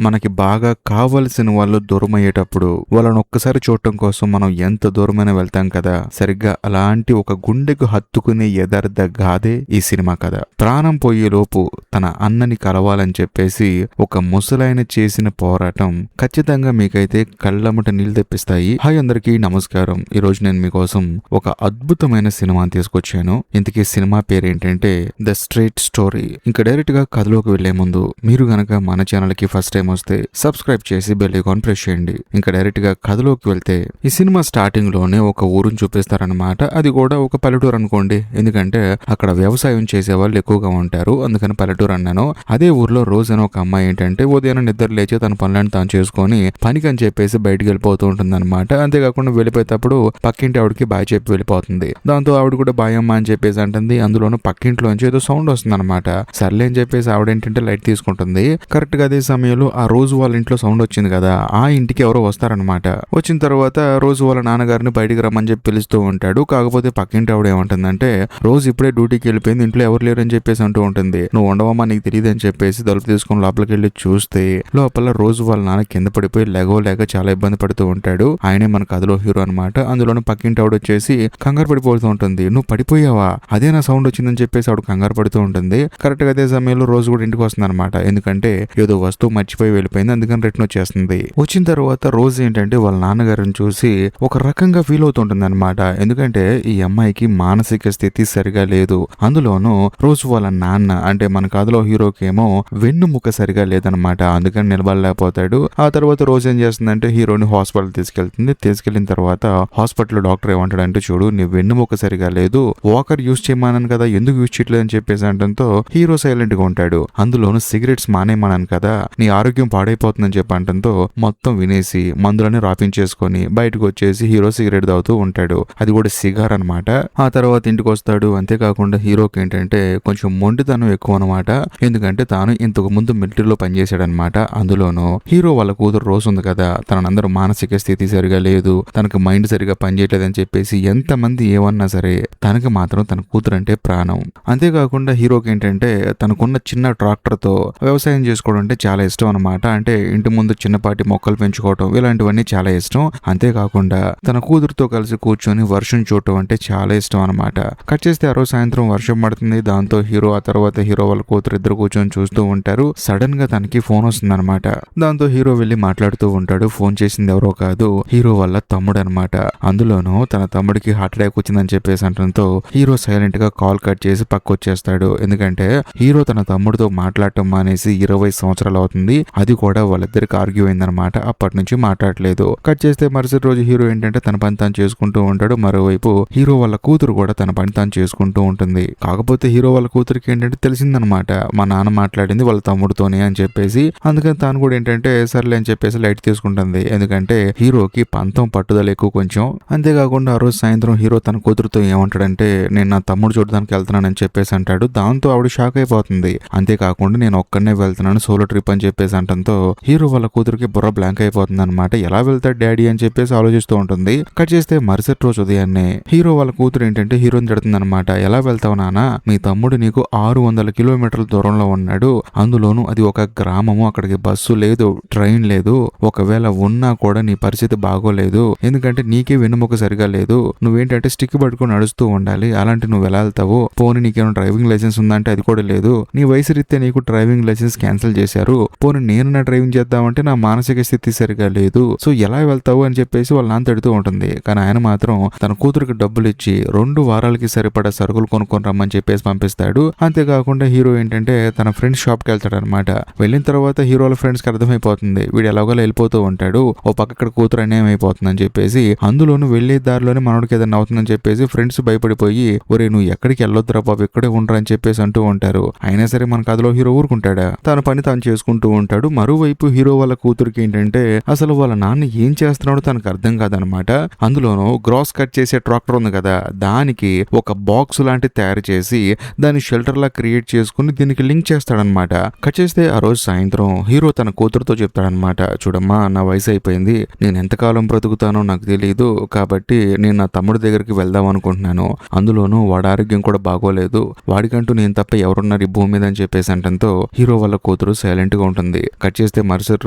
మనకి బాగా కావలసిన వాళ్ళు దూరమయ్యేటప్పుడు వాళ్ళని ఒక్కసారి చూడటం కోసం మనం ఎంత దూరమైనా వెళ్తాం కదా. సరిగ్గా అలాంటి ఒక గుండెకు హత్తుకునే యదార్థ గాథే ఈ సినిమా కథ. ప్రాణం పోయేలోపు తన అన్నని కలవాలని చెప్పేసి ఒక ముసలాయన చేసిన పోరాటం ఖచ్చితంగా మీకైతే కళ్ళమ్మట నీళ్లు తెప్పిస్తాయి. హాయ్ అందరికీ నమస్కారం. ఈ రోజు నేను మీకోసం ఒక అద్భుతమైన సినిమాని తీసుకొచ్చాను. ఇంతకీ సినిమా పేరేంటంటే ద స్ట్రేట్ స్టోరీ. ఇంకా డైరెక్ట్ గా కథలోకి వెళ్లే ముందు మీరు గనక మన ఛానల్ కి ఫస్ట్ టైం వస్తే సబ్స్క్రైబ్ చేసి బెల్ ఐకాన్ ప్రెస్ చేయండి. ఇంకా డైరెక్ట్ గా కథలోకి వెళ్తే ఈ సినిమా స్టార్టింగ్ లోనే ఒక ఊరుని చూపిస్తారనమాట. అది కూడా ఒక పల్లెటూరు అనుకోండి, ఎందుకంటే అక్కడ వ్యవసాయం చేసే వాళ్ళు ఎక్కువగా ఉంటారు, అందుకని పల్లెటూరు అన్నాను. అదే ఊర్లో రోజు అని ఒక అమ్మాయి ఏంటంటే ఉదయం నిద్ర లేచి తన పనులను తాను చేసుకొని పనికి అని చెప్పేసి బయటికి వెళ్ళిపోతూ ఉంటుంది అనమాట. అంతేకాకుండా వెళ్ళిపోయేటప్పుడు పక్కింటి ఆవిడకి బాయ్ చెప్పి వెళ్ళిపోతుంది. దాంతో ఆవిడ కూడా బాయ్ అమ్మ అని చెప్పేసి అంటుంది. అందులోనూ పక్కింట్లోంచి ఏదో సౌండ్ వస్తుంది అనమాట. సర్లే అని చెప్పేసి ఆవిడ ఏంటంటే లైట్ తీసుకుంటుంది. కరెక్ట్ గా అదే సమయంలో ఆ రోజు వాళ్ళ ఇంట్లో సౌండ్ వచ్చింది కదా, ఆ ఇంటికి ఎవరో వస్తారనమాట. వచ్చిన తర్వాత రోజు వాళ్ళ నాన్నగారిని బయటికి రమ్మని చెప్పి పిలుస్తూ ఉంటాడు. కాకపోతే పక్కింటి ఆవిడ ఏమంటుందంటే రోజు ఇప్పుడే డ్యూటీకి వెళ్ళిపోయింది, ఇంట్లో ఎవరు లేరు అని చెప్పేసి అంటూ ఉంటుంది. నువ్వు ఉండవమ్మా, నీకు తెలియదు అని చెప్పేసి తలుపు తీసుకుని లోపలికి వెళ్ళి చూస్తే లోపల రోజు వాళ్ళ నాన్న కింద పడిపోయి లేక చాలా ఇబ్బంది పడుతూ ఉంటాడు. ఆయనే మన కథలో హీరో అనమాట. అందులోనూ పక్కింటి ఆవిడ వచ్చేసి కంగారు పడిపోతూ ఉంటుంది. నువ్వు పడిపోయావా, అదే నా సౌండ్ వచ్చిందని చెప్పేసి ఆవిడ కంగారు పడుతూ ఉంటుంది. కరెక్ట్ గా అదే సమయంలో రోజు కూడా ఇంటికి వస్తుంది అనమాట. ఎందుకంటే ఏదో వస్తువు మర్చిపోయి వెళ్ళిపోయింది, అందుకని రిటర్న్ వచ్చేస్తుంది. వచ్చిన తర్వాత రోజు ఏంటంటే వాళ్ళ నాన్నగారిని చూసి ఒక రకంగా ఫీల్ అవుతుంటుంది అనమాట. ఎందుకంటే ఈ అమ్మాయికి మానసిక స్థితి సరిగా లేదు. అందులోనూ రోజు వాళ్ళ నాన్న అంటే మన కథలో హీరోకి ఏమో వెన్నుముక సరిగా లేదనమాట, అందుకని నిలబడలేకపోతాడు. ఆ తర్వాత రోజు ఏం చేస్తుందంటే హీరోని హాస్పిటల్ తీసుకెళ్తుంది. తీసుకెళ్లిన తర్వాత హాస్పిటల్ డాక్టర్ ఏమంటాడంటే చూడు, నీ వెన్నుముక సరిగా లేదు, వాకర్ యూజ్ చేయమన్నాను కదా, ఎందుకు యూజ్ చేయట్లేదు అని చెప్పేసి అంటంతో హీరో సైలెంట్ గా ఉంటాడు. అందులోనూ సిగరెట్స్ మానేమన్నాను కదా, నీ ఆరోగ్యం పాడైపోతుందని చెప్పి అంటంతో మొత్తం వినేసి మందులని రాపించేసుకొని బయటకు వచ్చేసి హీరో సిగరెట్ తాగుతూ ఉంటాడు. అది కూడా సిగార్ అనమాట. ఆ తర్వాత ఇంటికి వస్తాడు. అంతేకాకుండా హీరోకి ఏంటంటే కొంచెం మొండితనం ఎక్కువ అనమాట. ఎందుకంటే తాను ఇంతకు ముందు మిలిటరీలో పనిచేశాడనమాట. అందులోనూ హీరో వాళ్ళ కూతురు రోజు ఉంది కదా, తనందరూ మానసిక స్థితి సరిగా లేదు, తనకు మైండ్ సరిగా పనిచేయట్లేదని చెప్పేసి ఎంతమంది ఏమన్నా సరే తనకి మాత్రం తన కూతురు అంటే ప్రాణం. అంతేకాకుండా హీరోకి ఏంటంటే తనకున్న చిన్న ట్రాక్టర్ తో వ్యవసాయం చేసుకోవడం అంటే చాలా ఇష్టం అనమాట. అంటే ఇంటి ముందు చిన్నపాటి మొక్కలు పెంచుకోవటం ఇలాంటివన్నీ చాలా ఇష్టం. అంతేకాకుండా తన కూతురుతో కలిసి కూర్చొని వర్షం చూడటం అంటే చాలా ఇష్టం అనమాట. కట్ చేస్తే ఆ రోజు సాయంత్రం వర్షం పడుతుంది. దాంతో హీరో ఆ తర్వాత హీరో వాళ్ళ కూతురు ఇద్దరు కూర్చొని చూస్తూ ఉంటారు. సడన్ గా తనకి ఫోన్ వస్తుంది అనమాట. దాంతో హీరో వెళ్లి మాట్లాడుతూ ఉంటాడు. ఫోన్ చేసింది ఎవరో కాదు, హీరో వాళ్ళ తమ్ముడు అనమాట. అందులోనూ తన తమ్ముడికి హార్ట్ అటాక్ వచ్చిందని చెప్పేసి అంటంతో హీరో సైలెంట్ గా కాల్ కట్ చేసి పక్క వచ్చేస్తాడు. ఎందుకంటే హీరో తన తమ్ముడితో మాట్లాడటం మానేసి 20 సంవత్సరాలు అవుతుంది. అది కూడా వాళ్ళిద్దరికి ఆర్గ్యూ అయిందనమాట. అప్పటి నుంచి మాట్లాడలేదు. కట్ చేస్తే మరుసటి రోజు హీరో ఏంటంటే తన పని తాను చేసుకుంటూ ఉంటాడు. మరోవైపు హీరో వాళ్ళ కూతురు కూడా తన పని తాను చేసుకుంటూ ఉంటుంది. కాకపోతే హీరో వాళ్ళ కూతురికి ఏంటంటే తెలిసిందనమాట, మా నాన్న మాట్లాడింది వాళ్ళ తమ్ముడితోనే అని చెప్పేసి. అందుకని తాను కూడా ఏంటంటే సర్లే అని చెప్పేసి లైట్ తీసుకుంటుంది. ఎందుకంటే హీరోకి పంతం పట్టుదల ఎక్కువ కొంచెం. అంతేకాకుండా ఆ రోజు సాయంత్రం హీరో తన కూతురుతో ఏమంటాడంటే నేను నా తమ్ముడు చూడడానికి వెళ్తున్నానని చెప్పేసి అంటాడు. దాంతో ఆవిడ షాక్ అయిపోతుంది. అంతేకాకుండా నేను ఒక్కడనే వెళ్తున్నాను సోలో ట్రిప్ అని చెప్పేసి అంటంతో హీరో వాళ్ళ కూతురికి బుర్ర బ్లాంక్ అయిపోతుంది అనమాట. ఎలా వెళ్తాడు డాడీ అని చెప్పేసి ఆలోచిస్తూ ఉంటుంది. కట్ చేస్తే మరుసటి రోజు ఉదయాన్నే హీరో వాళ్ళ కూతురు ఏంటంటే హీరోని తిడుతుంది అనమాట. ఎలా వెళ్తావు నాన్న, మీ తమ్ముడు నీకు 600 కిలోమీటర్ల దూరంలో ఉన్నాడు, అందులోనూ అది ఒక గ్రామము, అక్కడికి బస్సు లేదు, ట్రైన్ లేదు, ఒకవేళ ఉన్నా కూడా నీ పరిస్థితి బాగోలేదు, ఎందుకంటే నీకే వెన్నుముక సరిగా లేదు, నువ్వేంటంటే స్టిక్ పట్టుకుని నడుస్తూ ఉండాలి, అలాంటి నువ్వు ఎలా వెళ్తావు, పోనీ నీకేమైనా డ్రైవింగ్ లైసెన్స్ ఉందంటే అది కూడా లేదు, నీ వయసు రీత్యా నీకు డ్రైవింగ్ లైసెన్స్ క్యాన్సిల్ చేశారు, పోనీ నేను నా డ్రైవింగ్ చేద్దామంటే నా మానసిక స్థితి సరిగా లేదు, సో ఎలా వెళ్తావు అని చెప్పేసి వాళ్ళ నాన్న తిడుతూ ఉంటుంది. కానీ ఆయన మాత్రం తన కూతురికి డబ్బులు ఇచ్చి 2 వారాలకి సరిపడా సరుకులు కొనుక్కొని రమ్మని చెప్పేసి పంపిస్తాడు. అంతేకాకుండా హీరో ఏంటంటే తన ఫ్రెండ్స్ షాప్ కి వెళ్తాడు అనమాట. వెళ్ళిన తర్వాత హీరోల ఫ్రెండ్స్ కి అర్థమైపోతుంది వీడు ఎలాగోలా వెళ్ళిపోతూ ఉంటాడు, ఓ పక్క ఇక్కడ కూతురు అన్యాయం అయిపోతుంది అని చెప్పేసి. అందులోనూ వెళ్లే దారిలోనే మనోడికి ఏదైనా అవుతుందని చెప్పేసి ఫ్రెండ్స్ భయపడిపోయి ఒరే నువ్వు ఎక్కడికి వెళ్ళొద్దురా బాబు, ఇక్కడే ఉండరా అని చెప్పేసి అంటూ ఉంటారు. అయినా సరే మన కథలో హీరో ఊరుకుంటాడా, తన పని తాను చేసుకుంటూ ఉంటాడు. మరోవైపు హీరో వాళ్ళ కూతురికి ఏంటంటే అసలు వాళ్ళ నాన్న ఏం చేస్తున్నాడో తనకు అర్థం కాదనమాట. అందులోనూ గ్రాస్ కట్ చేసే ట్రాక్టర్ ఉంది కదా, దానికి ఒక బాక్స్ లాంటి తయారు చేసి దాన్ని షెల్టర్ లా క్రియేట్ చేసుకుని దీనికి లింక్ చేస్తాడనమాట. కట్ చేస్తే ఆ రోజు సాయంత్రం హీరో తన కూతురుతో చెప్తాడనమాట, చూడమ్మా నా వయసు అయిపోయింది, నేను ఎంతకాలం బ్రతుకుతానో నాకు తెలియదు, కాబట్టి నేను నా తమ్ముడి దగ్గరికి వెళ్దాం అనుకుంటున్నాను, అందులోనూ వాడి ఆరోగ్యం కూడా బాగోలేదు, వాడికంటూ నేను తప్ప ఎవరున్నారు ఈ భూమి మీద అని చెప్పేసి అంటంతో హీరో వాళ్ళ కూతురు సైలెంట్ గా ఉంటుంది. కట్ చేస్తే మరుసటి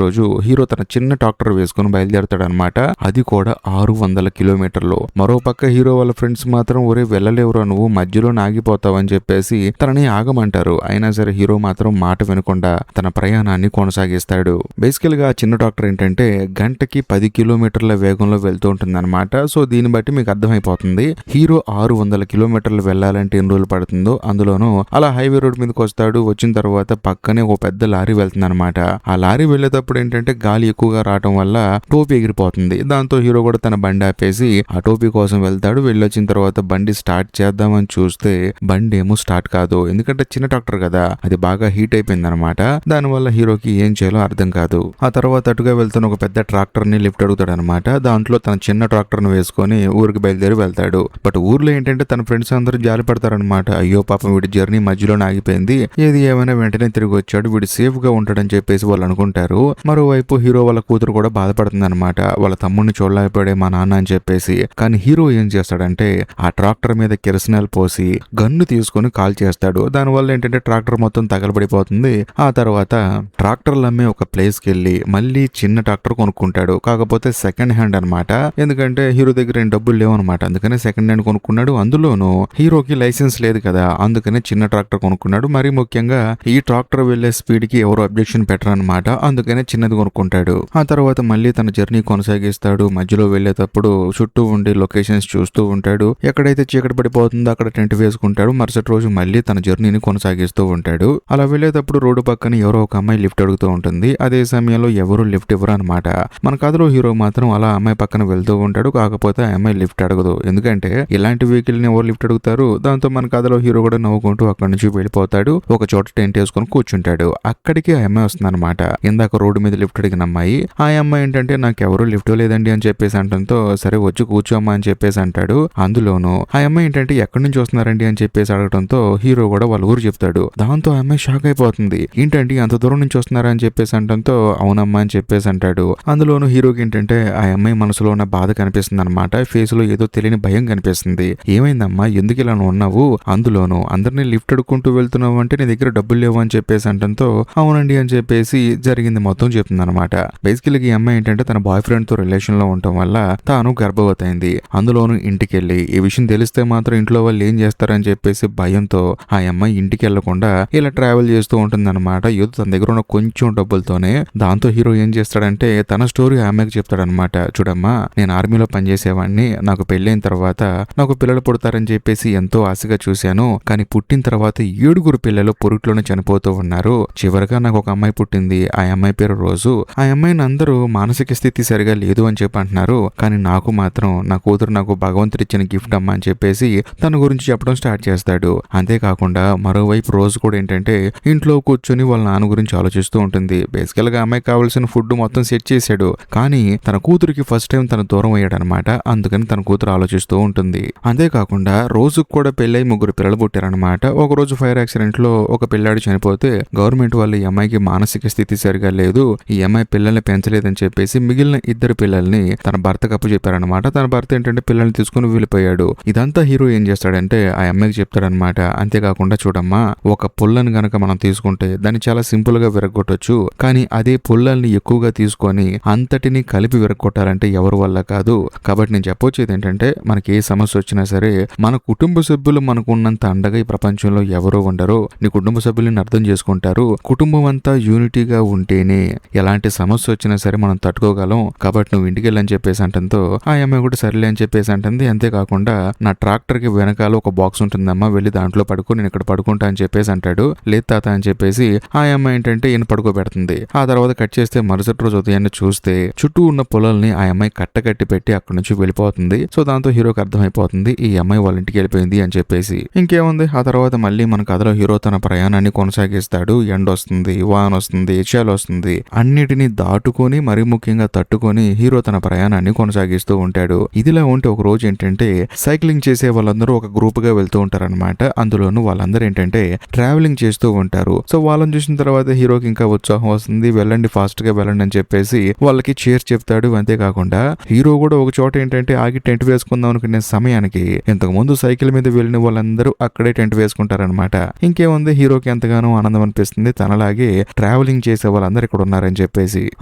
రోజు హీరో తన చిన్న ట్రాక్టర్ వేసుకుని బయలుదేరతాడు అనమాట. అది కూడా 600 కిలోమీటర్లు. మరోపక్క హీరో వాళ్ళ ఫ్రెండ్స్ మాత్రం ఒరే వెళ్ళలేవురా నువ్వు మధ్యలో ఆగిపోతావని చెప్పేసి తనని ఆగమంటారు. అయినా సరే హీరో మాత్రం మాట వినకుండా తన ప్రయాణాన్ని కొనసాగిస్తాడు. బేసికల్ గా చిన్న ట్రాక్టర్ ఏంటంటే గంటకి 10 కిలోమీటర్ల వేగంలో వెళ్తూ ఉంటుంది అనమాట. సో దీన్ని బట్టి మీకు అర్థమైపోతుంది హీరో 600 కిలోమీటర్లు వెళ్లాలంటే ఎన్ని రోజులు పడుతుందో. అందులోనూ అలా హైవే రోడ్ మీదకి వస్తాడు. వచ్చిన తర్వాత పక్కనే ఒక పెద్ద లారీ వెళ్తుంది అనమాట. ఆ లారీ వెళ్లేటప్పుడు ఏంటంటే గాలి ఎక్కువగా రావడం వల్ల టోపీ ఎగిరిపోతుంది. దాంతో హీరో కూడా తన బండి ఆపేసి ఆ టోపీ కోసం వెళ్తాడు. వెళ్ళొచ్చిన తర్వాత బండి స్టార్ట్ చేద్దామని చూస్తే బండి ఏమో స్టార్ట్ కాదు. ఎందుకంటే చిన్న ట్రాక్టర్ కదా, అది బాగా హీట్ అయిపోయింది అనమాట. దానివల్ల హీరోకి ఏం చేయాలో అర్థం కాదు. ఆ తర్వాత అటుగా వెళ్తున్న ఒక పెద్ద ట్రాక్టర్ ని లిఫ్ట్ అడుగుతాడు అనమాట. దాంట్లో తన చిన్న ట్రాక్టర్ ను వేసుకొని ఊరికి బయలుదేరి వెళ్తాడు. బట్ ఊర్లో ఏంటంటే తన ఫ్రెండ్స్ అందరూ జాలి పడతారనమాట. అయ్యో పాపం వీడి జర్నీ మధ్యలోనే ఆగిపోయింది, ఏది ఏమైనా వెంటనే తిరిగి వచ్చాడు, వీడు సేఫ్ గా ఉంటాడని చెప్పేసి వాళ్ళు అనుకుంటారు. మరోవైపు హీరో వాళ్ళ కూతురు కూడా బాధపడుతుంది అనమాట. వాళ్ళ తమ్ముడిని చూడలేకపోయాడే మా నాన్న అని చెప్పేసి. కానీ హీరో ఏం చేస్తాడంటే ఆ ట్రాక్టర్ మీద కిరసనాలు పోసి గన్ను తీసుకొని కాల్ చేస్తాడు. దానివల్ల ఏంటంటే ట్రాక్టర్ మొత్తం తగలబడిపోతుంది. ఆ తర్వాత ట్రాక్టర్లు అమ్మే ఒక ప్లేస్ కి వెళ్ళి మళ్ళీ చిన్న ట్రాక్టర్ కొనుక్కుంటాడు. కాకపోతే సెకండ్ హ్యాండ్ అనమాట. ఎందుకంటే హీరో దగ్గర ఏం డబ్బులు లేవు అనమాట. అందుకనే సెకండ్ హ్యాండ్ కొనుక్కున్నాడు. అందులోనూ హీరోకి లైసెన్స్ లేదు కదా, అందుకనే చిన్న ట్రాక్టర్ కొనుక్కున్నాడు. మరీ ముఖ్యంగా ఈ ట్రాక్టర్ వెళ్లే స్పీడ్ కి ఎవరు అబ్జెక్షన్ పెట్టరనమాట. అందుకనే చిన్నది కొనుక్కుంటాడు. ఆ తర్వాత మళ్ళీ తన జర్నీ కొనసాగిస్తాడు. మధ్యలో వెళ్లేటప్పుడు చుట్టూ ఉండి లొకేషన్స్ చూస్తూ ఉంటాడు. ఎక్కడైతే చీకటి పడిపోతుందో అక్కడ టెంట్ వేసుకుంటాడు. మరుసటి రోజు మళ్ళీ తన జర్నీని కొనసాగిస్తూ ఉంటాడు. అలా వెళ్లేటప్పుడు రోడ్డు పక్కన ఎవరో ఒక అమ్మాయి లిఫ్ట్ అడుగుతూ ఉంటుంది. అదే సమయంలో ఎవరు లిఫ్ట్ ఇవ్వరు అనమాట. మన కథలో హీరో మాత్రం అలా అమ్మాయి పక్కన వెళ్తూ ఉంటాడు. కాకపోతే ఆ అమ్మాయి లిఫ్ట్ అడగదు. ఎందుకంటే ఇలాంటి వెహికల్ ని ఎవరు లిఫ్ట్ అడుగుతారు. దాంతో మన కథలో హీరో కూడా నవ్వుకుంటూ అక్కడి నుంచి వెళ్ళిపోతాడు. ఒక చోట టెంట్ వేసుకుని కూర్చుంటాడు. అక్కడికి ఆ అమ్మాయి వస్తుంది అనమాట. ఇందాక రోడ్డు మీద లిఫ్ట్ అడిగిన అమ్మాయి. ఆ అమ్మాయి ఏంటంటే నాకు ఎవరు లిఫ్ట్ లేదండి అని చెప్పేసి అంటంతో సరే వచ్చి కూర్చోమ్మా అని చెప్పేసి అంటాడు. అందులోనూ ఆ అమ్మాయి ఏంటంటే ఎక్కడి నుంచి వస్తున్నారండి అని చెప్పేసి అడగడంతో హీరో కూడా వాళ్ళ ఊరు చెప్తాడు. దాంతో ఆ అమ్మాయి షాక్ అయిపోతుంది. ఏంటంటే అంత దూరం నుంచి వస్తున్నారా అని చెప్పేసి అంటంతో అవునమ్మా అని చెప్పేసి అంటాడు. అందులోనూ హీరోకి ఏంటంటే ఆ అమ్మాయి మనసులో ఉన్న బాధ కనిపిస్తుంది అనమాట. ఫేస్ లో ఏదో తెలియని భయం కనిపిస్తుంది. ఏమైందమ్మా ఎందుకు ఇలా ఉన్నావు, అందులోనూ అందరినీ లిఫ్ట్ అడుక్కుంటూ వెళ్తున్నావు అంటే నీ దగ్గర డబ్బులు లేవు అని చెప్పేసి అంటంతో అవునండి అని చెప్పేసి జరిగింది మొత్తం చెప్తుంది అనమాట. బేసికల్గా ఈ అమ్మాయి ఏంటంటే తన బాయ్ ఫ్రెండ్ తో రిలేషన్ లో ఉండటం వల్ల తాను గర్భవతి అయింది. అందులోనూ ఇంటికి వెళ్ళి ఈ విషయం తెలిస్తే మాత్రం ఇంట్లో వాళ్ళు ఏం చేస్తారని చెప్పేసి భయంతో ఆ అమ్మాయి ఇంటికి వెళ్లకుండా ఇలా ట్రావెల్ చేస్తూ ఉంటుంది అనమాట. ఏదో తన దగ్గర ఉన్న కొంచెం డబ్బులతోనే. దాంతో హీరో ఏం చేస్తాడంటే తన స్టోరీ ఆ అమ్మాయికి చెప్తాడనమాట. చూడమ్మా నేను ఆర్మీలో పనిచేసేవాడిని, నాకు పెళ్ళైన తర్వాత నాకు పిల్లలు పుడతారని చెప్పేసి ఎంతో ఆశగా చూశాను. కానీ పుట్టిన తర్వాత 7 పిల్లలు పురుట్లోనే చనిపోతూ ఉన్నారు. చివరిగా నాకు ఒక అమ్మాయి పుట్టింది. ఆ అమ్మాయి పేరు రోజు. ఆ అమ్మాయిని అందరూ మానసిక స్థితి సరిగా లేదు అని చెప్పి అంటున్నారు. కానీ నాకు మాత్రం నా కూతురు నాకు భగవంతుడిచ్చిన గిఫ్ట్ అమ్మా అని చెప్పేసి తన గురించి చెప్పడం స్టార్ట్ చేస్తాడు. అంతేకాకుండా మరోవైపు రోజు కూడా ఏంటంటే ఇంట్లో కూర్చొని వాళ్ళ నాన్న గురించి ఆలోచిస్తూ ఉంటుంది. బేసికల్ గా అమ్మాయికి కావాల్సిన ఫుడ్ మొత్తం సెట్ చేశాడు. కానీ తన కూతురికి ఫస్ట్ టైం తన దూరం అయ్యాడనమాట. అందుకని తన కూతురు ఆలోచిస్తూ ఉంటుంది. అంతేకాకుండా రోజుకు కూడా పెళ్ళై 3 పిల్లలు పుట్టారనమాట. ఒక రోజు ఫైర్ యాక్సిడెంట్ లో ఒక పిల్లాడు చనిపోతే గవర్నమెంట్ వాళ్ళు ఈ అమ్మాయికి మానసిక స్థితి సరిగా లేదు, ఈ అమ్మాయి పిల్లల్ని పెంచలేదని చెప్పేసి మిగిలిన 2 పిల్లల్ని తన భర్తకు అప్పు చెప్పారనమాట. తన భర్త ఏంటంటే పిల్లల్ని తీసుకుని వెళ్ళిపోయాడు. ఇదంతా హీరో ఏం చేస్తాడంటే ఆ అమ్మాయికి చెప్తాడనమాట. అంతేకాకుండా చూడమ్మా ఒక పుల్లని గనక మనం తీసుకుంటే దాన్ని చాలా సింపుల్ గా విరగొట్టొచ్చు. కానీ అదే పుల్లల్ని ఎక్కువగా తీసుకొని అంతటిని కలిపి విరగొట్టాలంటే ఎవరి వల్ల కాదు. కాబట్టి నేను చెప్పొచ్చేది ఏంటంటే మనకి ఏ సమస్య వచ్చినా సరే మన కుటుంబ సభ్యులు మనకు ఉన్నంత అండగా ఈ ప్రపంచంలో ఎవరో ఉండరు. నీ కుటుంబ సభ్యులను అర్థం చేసుకుంటారు. కుటుంబం అంతా యూనిటీగా ఉంటేనే ఎలాంటి సమస్య వచ్చినా సరే మనం తట్టుకోగలం. కాబట్టి నువ్వు ఇంటికి వెళ్ళని చెప్పేసి అంటంతో ఆ అమ్మాయి కూడా సరేలే అని చెప్పేసి అంటుంది. అంతేకాకుండా నా ట్రాక్టర్ కి వెనకాల ఒక బాక్స్ ఉంటుందమ్మా, వెళ్ళి దాంట్లో పడుకో, నేను ఇక్కడ పడుకుంటా అని చెప్పేసి అంటాడు. లేదు తాత అని చెప్పేసి ఆ అమ్మాయి ఏంటంటే ఈయన పడుకోబెడుతుంది. ఆ తర్వాత కట్ చేస్తే మరుసటి రోజు ఉదయాన్నే చూస్తే చుట్టూ ఉన్న పొలాల్ని ఆ అమ్మాయి కట్టకట్టి పెట్టి అక్కడి నుంచి వెళ్ళిపోతుంది. సో దాంతో హీరోకి అర్థమైపోతుంది ఈ అమ్మాయి వాళ్ళ ఇంటికి వెళ్ళిపోయింది అని చెప్పేసి. ఇంకేముంది, ఆ తర్వాత మళ్ళీ మన కథలో హీరో తన ప్రయాణాన్ని కొనసాగిస్తాడు. ఎండ వస్తుంది, వాన వస్తుంది, చలి వస్తుంది, అన్నిటినీ దాటుకొని మరీ ముఖ్యంగా తట్టుకొని హీరో తన ప్రయాణాన్ని కొనసాగిస్తూ ఉంటాడు. ఇదిలా ఉంటే ఒక రోజు ఏంటంటే సైక్లింగ్ చేసే వాళ్ళందరూ ఒక గ్రూప్ గా వెళ్తూ ఉంటారనమాట. అందులోనూ వాళ్ళందరూ ఏంటంటే ట్రావెలింగ్ చేస్తూ ఉంటారు. సో వాళ్ళని చూసిన తర్వాత హీరోకి ఇంకా ఉత్సాహం వస్తుంది. వెళ్ళండి, ఫాస్ట్ గా వెళ్ళండి అని చెప్పేసి వాళ్ళకి చేర్చి చెప్తాడు. అంతేకాకుండా హీరో కూడా ఒక చోట ఏంటంటే ఆగి టెంట్ వేసుకుందాం అనుకునే సమయానికి ఇంతకు ముందు సైకిల్ మీద వెళ్ళిన వాళ్ళందరూ అక్కడే టెంట్ వేసుకుంటారనమాట. ఇంకేముంది, హీరోకి ఎంతగానో ఆనందం అనిపిస్తుంది. తనలాగే ట్రావెలింగ్ ట్రావెలింగ్ చేసే వాళ్ళందరూ ఇక్కడ ఉన్నారని చెప్పేసి.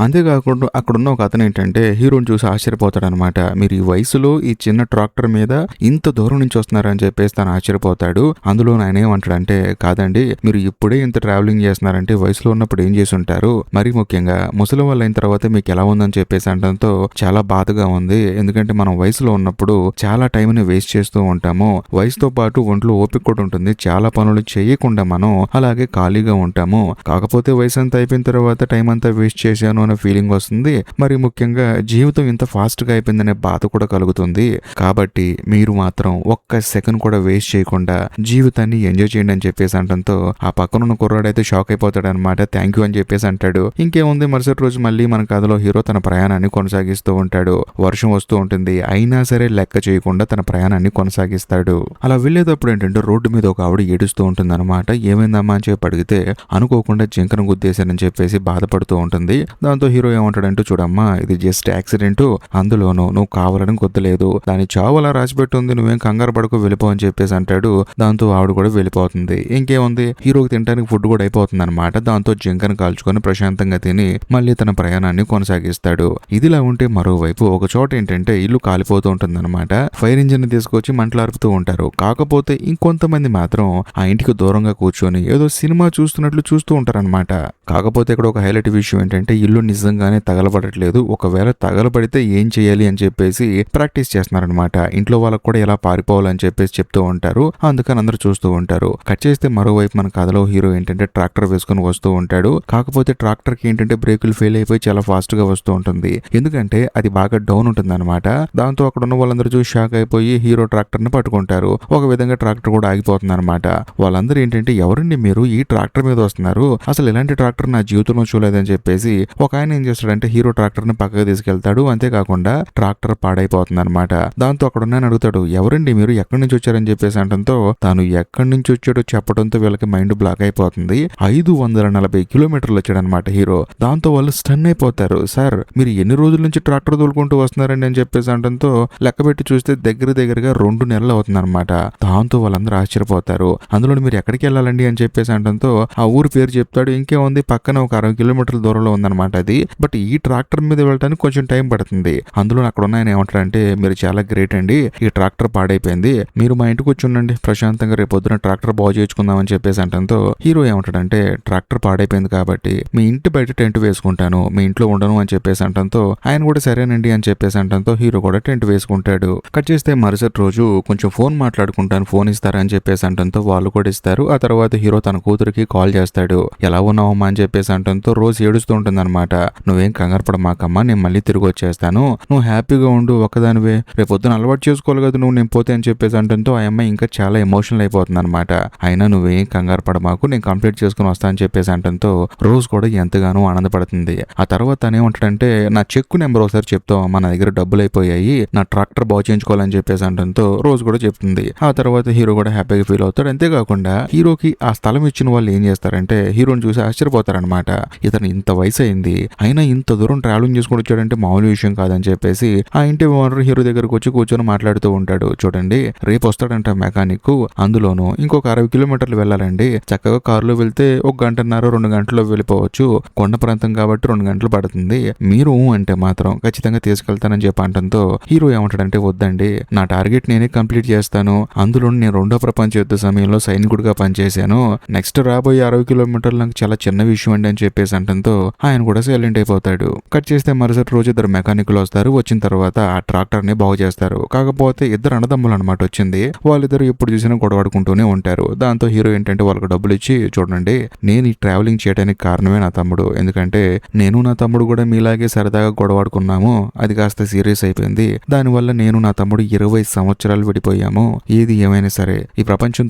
అంతేకాకుండా అక్కడున్న ఒక అతను ఏంటంటే హీరోని చూసి ఆశ్చర్యపోతాడనమాట. మీరు ఈ వయసులో ఈ చిన్న ట్రాక్టర్ మీద ఇంత దూరం నుంచి వస్తున్నారని చెప్పేసి తను ఆశ్చర్యపోతాడు. అందులో ఆయన ఏమంటాడంటే, కాదండి మీరు ఇప్పుడే ఇంత ట్రావెలింగ్ చేస్తున్నారంటే వయసులో ఉన్నప్పుడు ఏం చేసి ఉంటారు, మరీ ముఖ్యంగా ముసలి వాళ్ళు అయిన తర్వాత మీకు ఎలా ఉందని చెప్పేసి అనడంతో చాలా బాధగా ఉంది. ఎందుకంటే మనం వయసులో ఉన్నప్పుడు చాలా టైంని వేస్ట్ చేస్తూ ఉంటాము. వయసుతో పాటు ఒంట్లో ఓపిక కూడా ఉంటుంది. చాలా పనులు చేయకుండా మనం అలాగే ఖాళీగా ఉంటాము. కాకపోతే వయసు అంతా అయిపోయిన తర్వాత టైం అంతా వేస్ట్ చేశాను అనే ఫీలింగ్ వస్తుంది. మరి ముఖ్యంగా జీవితం ఇంత ఫాస్ట్ గా అయిపోయిందనే బాధ కూడా కలుగుతుంది. కాబట్టి మీరు మాత్రం ఒక్క సెకండ్ కూడా వేస్ట్ చేయకుండా జీవితాన్ని ఎంజాయ్ చేయండి అని చెప్పేసి అనడంతో ఆ పక్కనున్న కుర్రాడైతే షాక్ అయిపోతాడు అనమాట. థ్యాంక్ యూ అని చెప్పేసి అంటాడు. ఇంకేముంది, మరుసటి రోజు మళ్ళీ మన కథలో హీరో తన ప్రయాణాన్ని కొనసాగిస్తూ ఉంటాడు. వర్షం వస్తూ ఉంటుంది, అయినా సరే లెక్క చేయకుండా తన ప్రయాణాన్ని కొనసాగిస్తాడు. అలా వెళ్లేటప్పుడు ఏంటంటే రోడ్డు మీద ఒక ఆవిడ ఏడుస్తూ ఉంటుంది అనమాట. ఏమైందమ్మా అని చెప్పి అడిగితే అనుకోకుండా జింకను గుద్దేశానని చెప్పేసి బాధపడుతూ ఉంటుంది. దాంతో హీరో ఏమంటాడంటే, చూడమ్మా ఇది జస్ట్ యాక్సిడెంట్, అందులోనూ నువ్వు కావాలని గుద్దలేదు, దాని చావు అలా రాసిపెట్టుంది, నువ్వేం కంగారు పడుకో వెళ్ళిపో అని చెప్పేసి అంటాడు. దాంతో ఆవిడ కూడా వెళ్ళిపోతుంది. ఇంకేముంది, హీరోకి తినడానికి ఫుడ్ కూడా అయిపోతుంది అనమాట. దాంతో జింకను కాల్చుకొని ప్రశాంతంగా తిని మళ్ళీ తన ప్రయాణాన్ని కొనసాగిస్తాడు. ఇదిలా ఉంటే మరోవైపు ఒక చోట ఏంటంటే ఇల్లు కాలిపోతూ ఉంటుంది అనమాట. ఫైర్ ఇంజిన్ ని తీసుకొచ్చి మంటలార్పుతూ ఉంటారు. కాకపోతే ఇంకొంతమంది మాత్రం ఆ ఇంటికి దూరంగా కూర్చొని ఏదో సినిమా చూస్తున్నట్లు చూస్తూ ఉంటారనమాట. కాకపోతే ఇక్కడ ఒక హైలైట్ విషయం ఏంటంటే ఇల్లు నిజంగానే తగలబడట్లేదు. ఒకవేళ తగలబడితే ఏం చేయాలి అని చెప్పేసి ప్రాక్టీస్ చేస్తున్నారనమాట. ఇంట్లో వాళ్ళకు కూడా ఎలా పారిపోవాలని చెప్పేసి చెప్తూ ఉంటారు. అందుకని అందరూ చూస్తూ ఉంటారు. కట్ చేస్తే మరోవైపు మన కథలో హీరో ఏంటంటే ట్రాక్టర్ వేసుకుని వస్తూ ఉంటాడు. కాకపోతే ట్రాక్టర్ కి ఏంటంటే బ్రేకులు ఫెయిల్ అయిపోయి చాలా ఫాస్ట్ గా వస్తూ ఉంటుంది. ఎందుకంటే అది బాగా డౌన్ ఉంటుంది అనమాట. దాంతో అక్కడ ఉన్న వాళ్ళందరూ చూసి షాక్ అయిపోయి హీరో ట్రాక్టర్ ని పట్టుకుంటారు. ఒక విధంగా ట్రాక్టర్ కూడా ఆగిపోతుంది అనమాట. వాళ్ళందరూ ఏంటంటే ఎవరండి మీరు, ఈ ట్రాక్టర్ మీద వస్తున్నారు, అసలు ఇలాంటి ట్రాక్టర్ నా జీవితంలో చూడలేదని చెప్పేసి ఒక ఆయన ఏం చేస్తాడంటే హీరో ట్రాక్టర్ ని పక్కకు తీసుకెళ్తాడు. అంతేకాకుండా ట్రాక్టర్ పాడైపోతుంది అనమాట. దాంతో అక్కడ ఉన్న అడుగుతాడు, ఎవరండి మీరు, ఎక్కడి నుంచి వచ్చారని చెప్పేసి అంటంతో తాను ఎక్కడి నుంచి వచ్చాడో చెప్పడంతో వీళ్ళకి మైండ్ బ్లాక్ అయిపోతుంది. 540 కిలోమీటర్లు వచ్చాడనమాట హీరో. దాంతో వాళ్ళు స్టన్ అయిపోతారు. సార్ మీరు ఎన్ని రోజుల నుంచి ట్రాక్టర్ తోలుకుంటూ వస్తున్నారండి అని చెప్పేసి అంటంతో లెక్క పెట్టి చూస్తే దగ్గరగా 2 నెలలు అవుతుంది అనమాట. దాంతో వాళ్ళందరూ ఆశ్చర్యపోతారు. అందులో మీరు ఎక్కడికి వెళ్ళాలండి అని చెప్పేసి అంటంతో ఆ ఊరి పేరు చెప్తాడు. ఇంకేముంది, పక్కన ఒక 60 కిలోమీటర్ల దూరంలో ఉందన్నమాట అది. బట్ ఈ ట్రాక్టర్ మీద వెళ్ళడానికి కొంచెం టైం పడుతుంది. అందులో అక్కడ ఉన్న ఆయన ఏమంటారంటే, మీరు చాలా గ్రేట్ అండి, ఈ ట్రాక్టర్ పాడైపోయింది, మీరు మా ఇంటికి వచ్చి ఉండండి, ప్రశాంతంగా రేపు పొద్దున ట్రాక్టర్ బాగు చేయించుకుందాం అని చెప్పేసి అంటంతో హీరో ఏమంటాడంటే, ట్రాక్టర్ పాడైపోయింది కాబట్టి మీ ఇంటి బయట టెంట్ వేసుకుంటాను, మీ ఇంట్లో ఉండను అని చెప్పేసి అంటంతో ఆయన కూడా సరేనండి అని చెప్పేసి అంటంతో హీరో కూడా టెంట్ వేసుకుంటాడు. కట్ చేస్తే మరుసటి రోజు కొంచెం ఫోన్ మాట్లాడుకుంటాను, ఫోన్ ఇస్తారా అని చెప్పేసి అంటంతో వాళ్ళు కూడా ఇస్తారు. ఆ తర్వాత హీరో తన కూతురికి కాల్ చేస్తాడు. ఎలా ఉన్నావమ్మా అని చెప్పేసి అంటంతో రోజు ఏడుస్తూ ఉంటుంది అనమాట. నువ్వేం కంగారు పడమాకమ్మా, నేను మళ్ళీ తిరిగి వచ్చేస్తాను, నువ్వు హ్యాపీగా ఉండు, ఒక్కదానివే, రేపు పొద్దున అలవాటు చేసుకోవాలి కదా నువ్వు, నేను పోతే అని చెప్పేసి అంటంతో ఆ అమ్మాయి ఇంకా చాలా ఎమోషనల్ అయిపోతుంది అనమాట. అయినా నువ్వేం కంగారు పడమాకు, నేను కంప్లీట్ చేసుకుని వస్తా అని చెప్పేసి అంటంతో రోజు కూడా ఎంతగానో ఆనందపడుతుంది. ఆ తర్వాత తనేమంటాడంటే, నా చెక్కు నెంబర్ ఒకసారి చెప్తావమ్మా, నా దగ్గర డబ్బులు అయిపోయాయి, నా ట్రాక్టర్ బాగు చేయించుకోవాలని చెప్పేసి అంటంతో రోజు కూడా చెప్తుంది. ఆ తర్వాత హీరో కూడా హ్యాపీగా ఫీల్ అవుతాడు. అంతేకాకుండా హీరోకి ఆ స్థలం ఇచ్చిన వాళ్ళు ఏం చేస్తారంటే హీరోని చూసి ఆశ్చర్యపోతారనమాట. ఇతను ఇంత వయసు అయింది అయినా ఇంత దూరం ట్రావెలింగ్ చేసుకుని వచ్చాడంటే మామూలు విషయం కాదని చెప్పేసి ఆ ఇంటి ఓనర్ హీరో దగ్గరకు వచ్చి కూర్చొని మాట్లాడుతూ ఉంటాడు. చూడండి రేపు వస్తాడంట మెకానిక్, అందులోనూ ఇంకొక 60 కిలోమీటర్లు వెళ్ళాలండి, చక్కగా కారులో వెళ్తే 1 గంటన్నర 2 గంటల్లో వెళ్ళిపోవచ్చు, కొండ ప్రాంతం కాబట్టి 2 గంటలు పడుతుంది, మీరు అంటే మాత్రం ఖచ్చితంగా తీసుకెళ్తానని చెప్పి అంటంతో హీరో ఏమంటాడంటే, వద్దండి నా టార్గెట్ నేనే కంప్లీట్ చేస్తాను, అందులో నేను 2వ ప్రపంచ యుద్ధ సమయంలో సైనికుడిగా పనిచేశాను, నెక్స్ట్ రాబోయే 60 కిలోమీటర్లు నాకు చాలా చిన్న విషయం అండి అని చెప్పేసి అంటంతో ఆయన కూడా సైలెంట్ అయిపోతాడు. కట్ చేస్తే మరుసటి రోజు 2 మెకానికులు వస్తారు. వచ్చిన తర్వాత ఆ ట్రాక్టర్ ని బాగు చేస్తారు. కాకపోతే 2 అన్నదమ్ములు అనమాట వచ్చింది. వాళ్ళిద్దరు ఎప్పుడు చూసినా గొడవడుకుంటూనే ఉంటారు. దాంతో హీరో ఏంటంటే వాళ్ళకి డబ్బులు ఇచ్చి, చూడండి నేను ఈ ట్రావెలింగ్ చేయడానికి కారణమే నా తమ్ముడు, ఎందుకంటే నేను నా తమ్ముడు కూడా మీలాగే సరదాగా గొడవాడుకున్నాము, అది కాస్త సీరియస్ అయిపోయింది, దానివల్ల నేను నా తమ్ముడు 20 సంవత్సరాలు విడిపోయాము, ఏది ఏమైనా సరే ఈ ప్రపంచం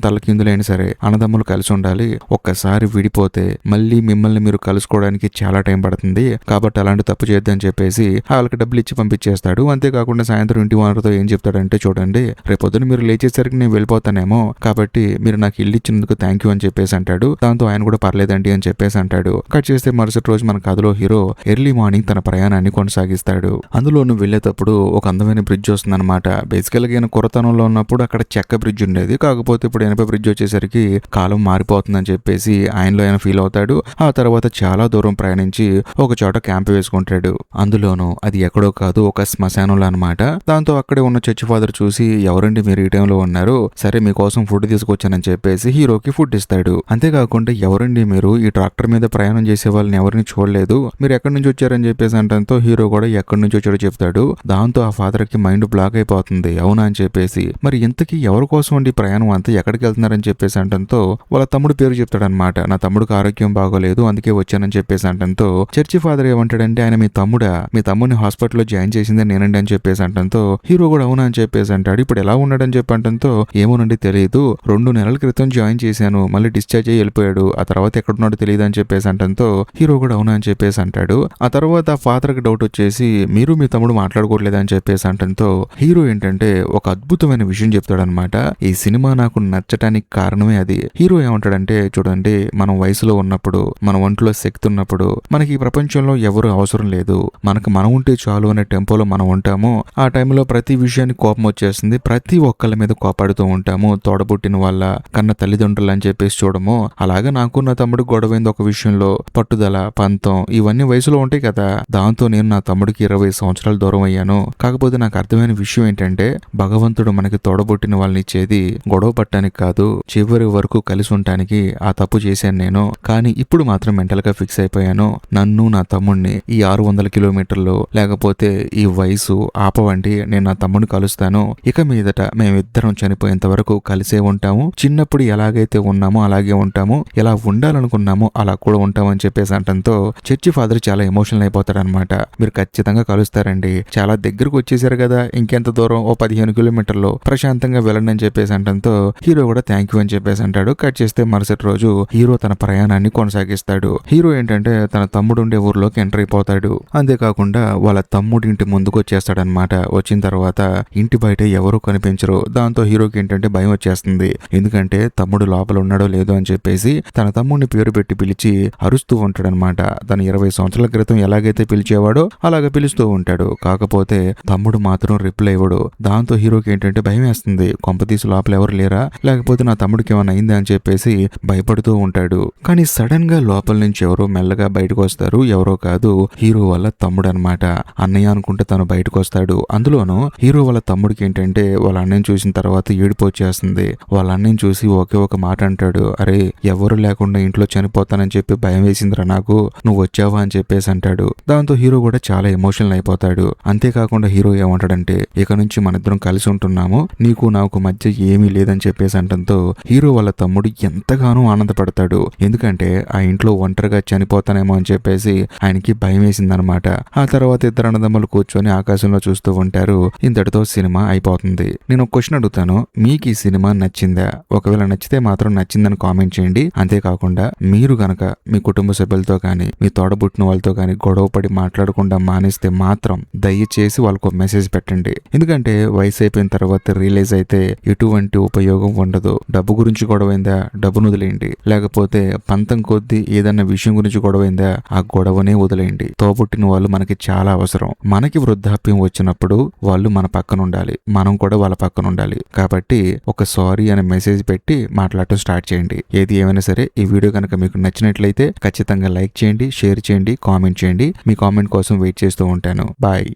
తలకిందులైనా సరే అన్నదమ్ములు కలిసి ఉండాలి, ఒక్కసారి విడిపోతే మళ్ళీ మిమ్మల్ని మీరు కలుసుకోవడానికి చాలా టైం పడుతుంది, కాబట్టి అలాంటి తప్పు చేద్దని చెప్పేసి వాళ్ళకి డబ్బులు ఇచ్చి పంపించేస్తాడు. అంతేకాకుండా సాయంత్రం ఇంటి ఓనర్తో ఏం చెప్తాడంటే, చూడండి రేపొద్దున మీరు లేచేసరికి నేను వెళ్ళిపోతానేమో, కాబట్టి మీరు నాకు ఇల్లు ఇచ్చినందుకు థ్యాంక్ యూ అని చెప్పేసి అంటాడు. దాంతో ఆయన కూడా పర్లేదండి అని చెప్పేసి అంటాడు. కట్ చేస్తే మరుసటి రోజు మన కథలో హీరో ఎర్లీ మార్నింగ్ తన ప్రయాణాన్ని కొనసాగిస్తాడు. అందులోనూ వెళ్లేటప్పుడు ఒక అందమైన బ్రిడ్జ్ వస్తుంది అనమాట. బేసికల్ గా ఈయన కురతనంలో ఉన్నప్పుడు అక్కడ చెక్క బ్రిడ్జ్ ఉండేది, కాకపోతే ఇప్పుడు ఇనప బ్రిడ్జ్ వచ్చేసరికి కాలం మారిపోతుందని చెప్పేసి ఆయనలో ఆయన ఫీల్ అవుతాడు. ఆ తర్వాత చాలా దూరం ప్రయాణించి ఒక చోట క్యాంప్ వేసుకుంటాడు. అందులోనూ అది ఎక్కడో కాదు, ఒక శ్మశానంలో అనమాట. దాంతో అక్కడే ఉన్న చర్చి ఫాదర్ చూసి, ఎవరండి మీరు ఈ టైంలో ఉన్నారు, సరే మీకోసం ఫుడ్ తీసుకొచ్చానని చెప్పేసి హీరోకి ఫుడ్ ఇస్తాడు. అంతేకాకుండా ఎవరండి మీరు, ఈ ట్రాక్టర్ మీద ప్రయాణం చేసే వాళ్ళని ఎవరిని చూడలేదు, మీరు ఎక్కడి నుంచి వచ్చారని చెప్పేసి అంటంతో హీరో కూడా ఎక్కడి నుంచి వచ్చాడో చెప్తాడు. దాంతో ఆ ఫాదర్ కి మైండ్ బ్లాక్ అయిపోతుంది. అవునా అని చెప్పేసి, మరి ఇంతకీ ఎవరి కోసం అండి ప్రయాణం అంతా, ఎక్కడికి వెళ్తున్నారని చెప్పేసి అంటంతో వాళ్ళ తమ్ముడు పేరు చెప్తాడనమాట. నా తమ్ముడికి ఆరోగ్యం బాగోలేదు, అందుకే వచ్చానని చెప్పేసి అంటంతో చర్చి ఫాదర్ ఏమంటాడంటే, ఆయన మీ తమ్ముడా, మీ తమ్ముడిని హాస్పిటల్లో జాయిన్ చేసిందే నేనండి అని చెప్పేసి అంటంతో హీరో కూడా అవునా అని చెప్పేసి అంటాడు. ఇప్పుడు ఎలా ఉన్నాడని చెప్పి అంటంతో ఏమోనండి తెలియదు, 2 నెలల క్రితం జాయిన్ చేశాను, మళ్ళీ డిశ్చార్జ్ అయ్యి వెళ్ళిపోయాడు, ఆ తర్వాత ఎక్కడున్నాడో తెలియదు అని చెప్పేసి అంటంతో హీరో కూడా అవునా అని చెప్పేసి అంటాడు. ఆ తర్వాత ఫాదర్ కి డౌట్ వచ్చేసి, మీరు మీ తమ్ముడు మాట్లాడుకోవట్లేదు అని చెప్పేసి అంటంతో హీరో ఏంటంటే ఒక అద్భుతమైన విషయం చెప్తాడనమాట. ఈ సినిమా నాకు నచ్చటానికి కారణమే అది. హీరో ఏమంటాడంటే, చూడండి మనం వయసులో ఉన్నప్పుడు, మన ఒంట్లో శక్తి ఉన్నప్పుడు మనకి ఈ ప్రపంచంలో ఎవరు అవసరం లేదు, మనకు మనం ఉంటే చాలు అనే టెంపోలో మనం ఉంటాము. ఆ టైంలో ప్రతి విషయానికి కోపం వచ్చేస్తుంది, ప్రతి ఒక్కళ్ళ మీద కోపాడుతూ ఉంటాము, తోడబుట్టిన వాళ్ళ కన్న తల్లిదండ్రులు అని చెప్పేసి చూడము. అలాగే నాకు నా తమ్ముడు గొడవైంది ఒక విషయంలో, పట్టుదల, పంతం ఇవన్నీ వయసులో ఉంటాయి కదా. దాంతో నేను నా తమ్ముడికి 20 సంవత్సరాలు దూరం అయ్యాను. కాకపోతే నాకు అర్థమైన విషయం ఏంటంటే, భగవంతుడు మనకి తోడబుట్టిన వాళ్ళని ఇచ్చేది గొడవ పట్టడానికి కాదు, చివరి వరకు కలిసి ఉండటానికి. ఆ తప్పు చేశాను నేను, కానీ ఇప్పుడు మాత్రం మెంటల్ గా ఫిక్స్ అయిపోయాను. నన్ను నా తమ్ముడిని ఈ 600 కిలోమీటర్లు లేకపోతే ఈ వయసు ఆపవండి, నేను నా తమ్ముడిని కలుస్తాను. ఇక మీదట మేమిద్దరం చనిపోయేంత వరకు కలిసే ఉంటాము, చిన్నప్పుడు ఎలాగైతే ఉన్నామో అలాగే ఉంటాము, ఎలా ఉండాలనుకున్నామో అలా కూడా ఉంటామని చెప్పేసి అంటంతో చర్చి ఫాదర్ చాలా ఎమోషనల్ అయిపోతాడనమాట. మీరు ఖచ్చితంగా కలుస్తారండి, చాలా దగ్గరకు వచ్చేసారు కదా, ఇంకెంత దూరం, ఓ 15 కిలోమీటర్లు ప్రశాంతంగా వెళ్ళండి అని చెప్పేసి అంటంతో హీరో కూడా థ్యాంక్ యూ అని చెప్పేసి అంటాడు. కట్ చేస్తే మరుసటి రోజు హీరో తన ప్రయాణాన్ని కొనసాగిస్తాడు. హీరో ఏంటంటే తన తమ్ముడు ఉండే ఊర్లోకి ఎంటర్ అయిపోతాడు. అంతేకాకుండా వాళ్ళ తమ్ముడి ఇంటి ముందుకు వచ్చేస్తాడనమాట. వచ్చిన తర్వాత ఇంటి బయట ఎవరూ కనిపించరు. దాంతో హీరోకి ఏంటంటే భయం వచ్చేస్తుంది, ఎందుకంటే తమ్ముడు లోపల ఉన్నాడో లేదో అని చెప్పేసి తన తమ్ముడిని పేరు పెట్టి పిలిచి అరుస్తూ ఉంటాడనమాట. తను 20 సంవత్సరాల క్రితం ఎలాగైతే పిలిచేవాడో అలాగ పిలుస్తూ ఉంటాడు. కాకపోతే తమ్ముడు మాత్రం రిప్లై ఇవ్వడు. దాంతో హీరోకి ఏంటంటే భయం వేస్తుంది, కొంపతీసి లోపల ఎవరు లేరా, లేకపోతే నా తమ్ముడికి ఏమైనా అయిందా అని చెప్పేసి భయపడుతూ ఉంటాడు. కానీ సడన్ గా లోపల నుంచి ఎవరో మెల్లగా బయటకు వస్తారు. ఎవరో కాదు, హీరో వాళ్ళ తమ్ముడు అనమాట. అన్నయ్య అనుకుంటే తను బయటకు వస్తాడు. అందులోనూ హీరో వాళ్ళ తమ్ముడికి ఏంటంటే వాళ్ళ అన్నయ్యని చూసిన తర్వాత ఏడుపు వచ్చేస్తుంది. వాళ్ళ అన్నయ్యని చూసి ఒకే ఒక మాట అంటాడు, అరే ఎవరు లేకుండా ఇంట్లో చనిపోతానని చెప్పి భయం వేసిందిరా నాకు, నువ్వు వచ్చావా అని చెప్పేసి అంటాడు. దాంతో హీరో కూడా చాలా ఎమోషనల్ అయిపోతాడు. అంతేకాకుండా హీరో ఏమంటాడంటే, ఇక నుంచి మన ఇద్దరం కలిసి ఉంటున్నాము, నీకు నాకు మధ్య ఏమీ లేదని చెప్పేసి అంటంతో హీరో వాళ్ళ తమ్ముడు ఎంతగానో ఆనందపడతాడు. ఎందుకంటే ఆ ఇంట్లో ఒంటరిగా చనిపోతానేమో అని చెప్పేసి ఆయనకి భయం వేసిందనమాట. ఆ తర్వాత ఇద్దరు అన్నదమ్ములు కూర్చొని ఆకాశంలో చూస్తూ ఉంటారు. ఇంతటితో సినిమా అయిపోతుంది. నేను ఒక క్వశ్చన్ అడుగుతాను, మీకు ఈ సినిమా నచ్చిందా? ఒకవేళ నచ్చితే మాత్రం నచ్చిందని కామెంట్ చేయండి. అంతేకాకుండా మీరు గనక మీ కుటుంబ సభ్యులతో కానీ మీ తోడబుట్టిన వాళ్ళతో కానీ గొడవపడి మాట్లాడకుండా మానేస్తే మాత్రం దయచేసి వాళ్ళకు మెసేజ్ పెట్టండి. ఎందుకంటే వయసు అయిపోయిన తర్వాత రియలైజ్ అయితే ఎటువంటి ఉపయోగం ఉండదు. డబ్బు గురించి గొడవైందా, డబ్బును వదిలేయండి. లేకపోతే పంతం కొద్దీ ఏదన్నా విషయం గురించి గొడవైందా, ఆ గొడవనే వదిలేయండి. తోబుట్టిన వాళ్ళు మనకి చాలా అవసరం. మనకి వృద్ధాప్యం వచ్చినప్పుడు వాళ్ళు మన పక్కన ఉండాలి, మనం కూడా వాళ్ళ పక్కన ఉండాలి. కాబట్టి ఒక సారీ అనే మెసేజ్ పెట్టి మాట్లాడటం స్టార్ట్ చేయండి. ఏది ఏమైనా సరే ఈ వీడియో కనుక మీకు నచ్చినట్లయితే ఖచ్చితంగా లైక్ చేయండి, షేర్ చేయండి, కామెంట్ చేయండి. మీ కామెంట్ కోసం వెయిట్ చేస్తూ ఉంటాను. బాయ్.